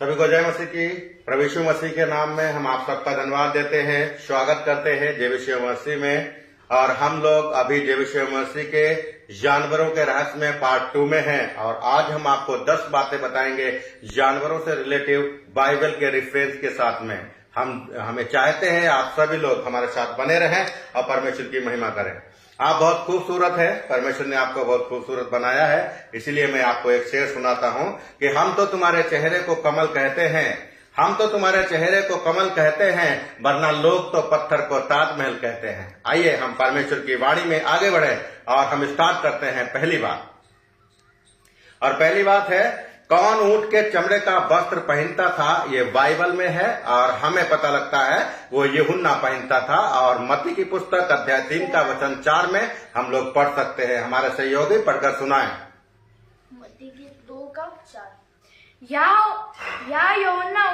सभी को जय मसीह की। प्रभु यीशु मसीह के नाम में हम आप सबका धन्यवाद देते हैं, स्वागत करते हैं जय यीशु मसीह में। और हम लोग अभी जय यीशु मसीह के जानवरों के रहस्य में पार्ट 2 में हैं और आज हम आपको 10 बातें बताएंगे जानवरों से रिलेटिव बाइबल के रेफरेंस के साथ में। हमें चाहते हैं आप सभी लोग हमारे साथ बने रहें और परमेश्वर की महिमा करें। आप बहुत खूबसूरत है, परमेश्वर ने आपको बहुत खूबसूरत बनाया है। इसलिए मैं आपको एक शेर सुनाता हूँ कि हम तो तुम्हारे चेहरे को कमल कहते हैं, हम तो तुम्हारे चेहरे को कमल कहते हैं, वरना लोग तो पत्थर को ताजमहल कहते हैं। आइए हम परमेश्वर की वाणी में आगे बढ़े और हम स्टार्ट करते हैं पहली बात। और पहली बात है, कौन ऊंट के चमड़े का वस्त्र पहनता था? ये बाइबल में है और हमें पता लगता है वो यूहन्ना पहनता था। और मत्ती की पुस्तक अध्याय 3 का वचन 4 में हम लोग पढ़ सकते हैं। हमारे सहयोगी पढ़कर सुनाएं। मत्ती की 2 का 4। या यूहन्ना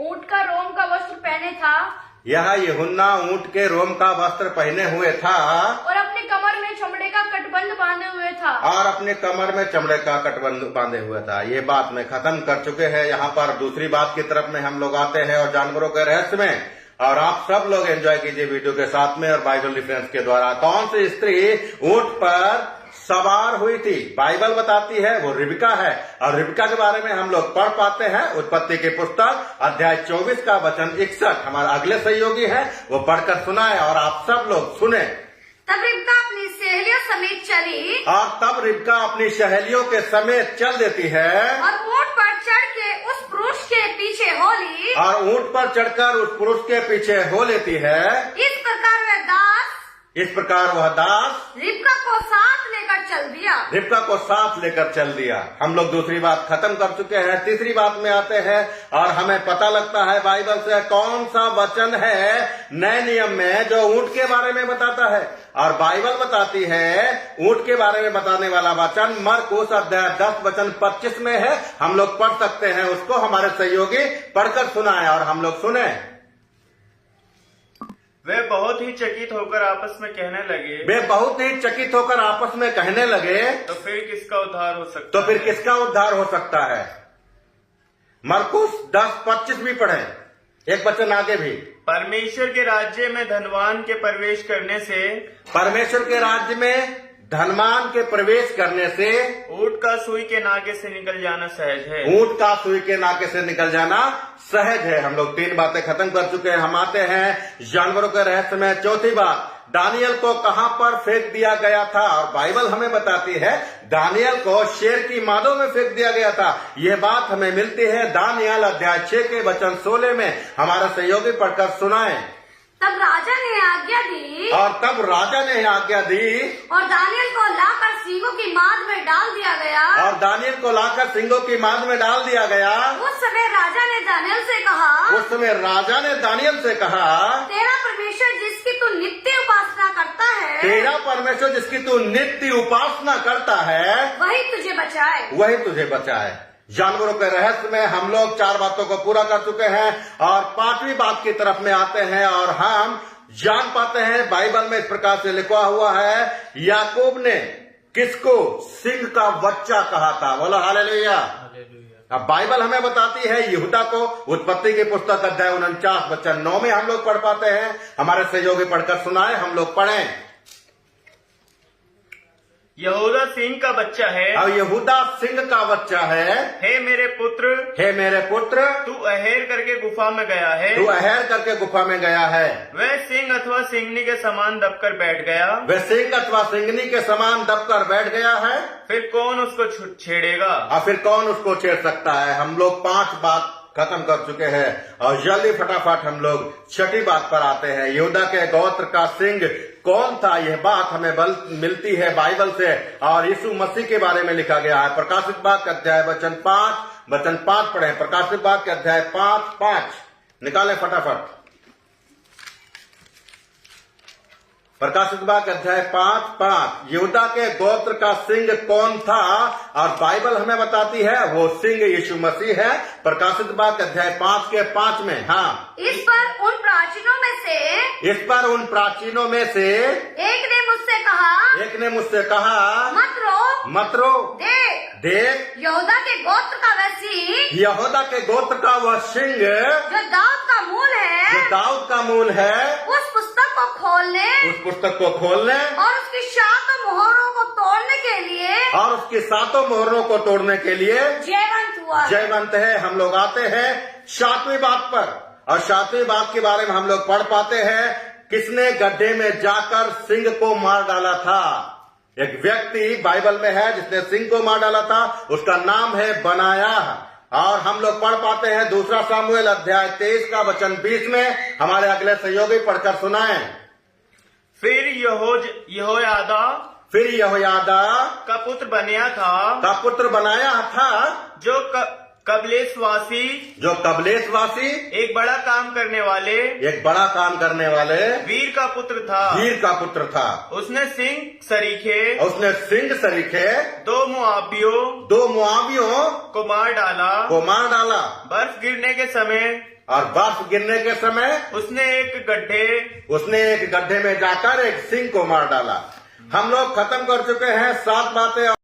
ऊंट का रोम का वस्त्र पहने था। यह यूहन्ना ऊंट के रोम का वस्त्र पहने हुए था और अपने कमर में चमड़े का कटबंध बांधे हुए था। और अपने कमर में चमड़े का कटबंध बांधे हुए था। ये बात में खत्म कर चुके हैं। यहाँ पर दूसरी बात की तरफ में हम लोग आते हैं और जानवरों के रहस्य में। और आप सब लोग एंजॉय कीजिए वीडियो के साथ में और बाइबल रेफरेंस के द्वारा। कौन सी स्त्री ऊंट पर सवार हुई थी? बाइबल बताती है वो रिबका है। और रिबका के बारे में हम लोग पढ़ पाते हैं उत्पत्ति की पुस्तक अध्याय 24 का वचन 61। हमारा अगले सहयोगी है, वो पढ़कर सुनाए और आप सब लोग सुने। तब रिबका अपनी सहेलियों समेत चली और तब रिबका अपनी सहेलियों के समेत चल देती है और ऊंट पर चढ़ के उस पुरुष के पीछे हो ली। और ऊंट पर चढ़कर उस पुरुष के पीछे हो लेती है। इस प्रकार वह दास रिबका को साथ लेकर चल दिया। रिबका को साथ लेकर चल दिया। हम लोग दूसरी बात खत्म कर चुके हैं, तीसरी बात में आते हैं और हमें पता लगता है बाइबल से कौन सा वचन है नए नियम में जो ऊंट के बारे में बताता है। और बाइबल बताती है ऊंट के बारे में बताने वाला वचन मरकुस अध्याय 10 वचन 25 में है। हम लोग पढ़ सकते हैं उसको। हमारे सहयोगी पढ़कर सुनाए और हम लोग सुने। वे बहुत ही चकित होकर आपस में कहने लगे, तो फिर किसका उद्धार हो सकता है? मरकुस 10:25 भी पढ़े, एक वचन आगे भी। परमेश्वर के राज्य में धनवान के प्रवेश करने से ऊंट का सुई के नाके से निकल जाना सहज है। हम लोग 3 बातें खत्म कर चुके हैं। हम आते हैं जानवरों के रहस्य में। चौथी बात, दानियल को कहां पर फेंक दिया गया था? और बाइबल हमें बताती है दानियल को शेर की मादों में फेंक दिया गया था। यह बात हमें मिलती है दानियल अध्याय 6 के वचन 16 में। हमारा सहयोगी पढ़कर सुनाए। तब राजा ने आज्ञा दी और दानियल को लाकर सिंगों की माद में डाल दिया गया। उस समय राजा ने दानियल से कहा, तेरा परमेश्वर जिसकी तू नित्य उपासना करता है वही तुझे बचाए। जानवरों के रहस्य में हम लोग 4 बातों को पूरा कर चुके हैं और 5वीं बात की तरफ में आते हैं और हम जान पाते हैं बाइबल में इस प्रकार से लिखा हुआ है, याकूब ने किसको सिंह का बच्चा कहा था? बोलो हालेलुया। अब बाइबल हमें बताती है यहूदा को उत्पत्ति की पुस्तक अध्याय 49 वचन 9 में हम लोग पढ़ पाते हैं। हमारे सहयोगी पढ़कर सुनाए, हम लोग पढ़ें। यहूदा सिंह का बच्चा है। अब यहूदा सिंह का बच्चा है। हे मेरे पुत्र, तू अहेर करके गुफा में गया है। वह सिंह अथवा सिंगनी के समान दबकर बैठ गया है। फिर कौन उसको छेड़ेगा? और फिर कौन उसको छेड़ सकता है? हम लोग 5 बात खत्म कर चुके हैं और जल्दी फटाफट हम लोग 6ठी बात पर आते हैं। यहूदा के गोत्र का सिंह कौन था? यह बात हमें मिलती है बाइबल से और यीशु मसीह के बारे में लिखा गया है। प्रकाशित वाक्य अध्याय वचन 5 पढ़े। प्रकाशित वाक्य अध्याय 5 निकालें फटाफट। प्रकाशित वाक्य अध्याय 5:5 यहूदा के गोत्र का सिंह कौन था? और बाइबल हमें बताती है वो सिंह यीशु मसीह है। प्रकाशित वाक्य अध्याय 5:5 में। हाँ, इस पर उन प्राचीनों में से एक ने मुझसे कहा मत रो देख यहूदा के गोत्र का वह सिंह, यहूदा के गोत्र का वह सिंह जो दाऊद का मूल है, उस पुस्तक को खोलने और उसकी 7 मोहरों को तोड़ने के लिए जयवंत है। हम लोग आते हैं 7वीं बात पर, और 7वीं बात के बारे में हम लोग पढ़ पाते हैं किसने गड्ढे में जाकर सिंह को मार डाला था। एक व्यक्ति बाइबल में है जिसने सिंह को मार डाला था, उसका नाम है बनायाह। और हम लोग पढ़ पाते हैं 2 सामुएल अध्याय 23 का वचन 20 में। हमारे अगले सहयोगी पढ़कर सुनाएं। फिर यहोयादा का पुत्र बनाया था जो कबलेशवासी एक बड़ा काम करने वाले वीर का पुत्र था। उसने सिंह सरीखे 2 मुआबियों को मार डाला। बर्फ गिरने के समय उसने एक गड्ढे में जाकर एक सिंह को मार डाला। हम लोग खत्म कर चुके हैं 7 बातें।